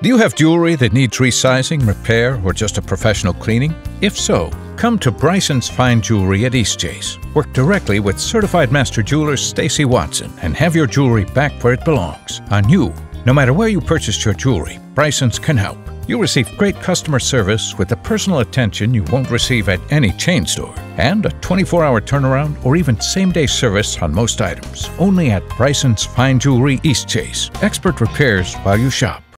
Do you have jewelry that needs resizing, repair, or just a professional cleaning? If so, come to Bryson's Fine Jewelry at Eastchase. Work directly with certified master jeweler Stacy Watson and have your jewelry back where it belongs, on you. No matter where you purchased your jewelry, Bryson's can help. You'll receive great customer service with the personal attention you won't receive at any chain store, and a 24-hour turnaround or even same-day service on most items. Only at Bryson's Fine Jewelry Eastchase. Expert repairs while you shop.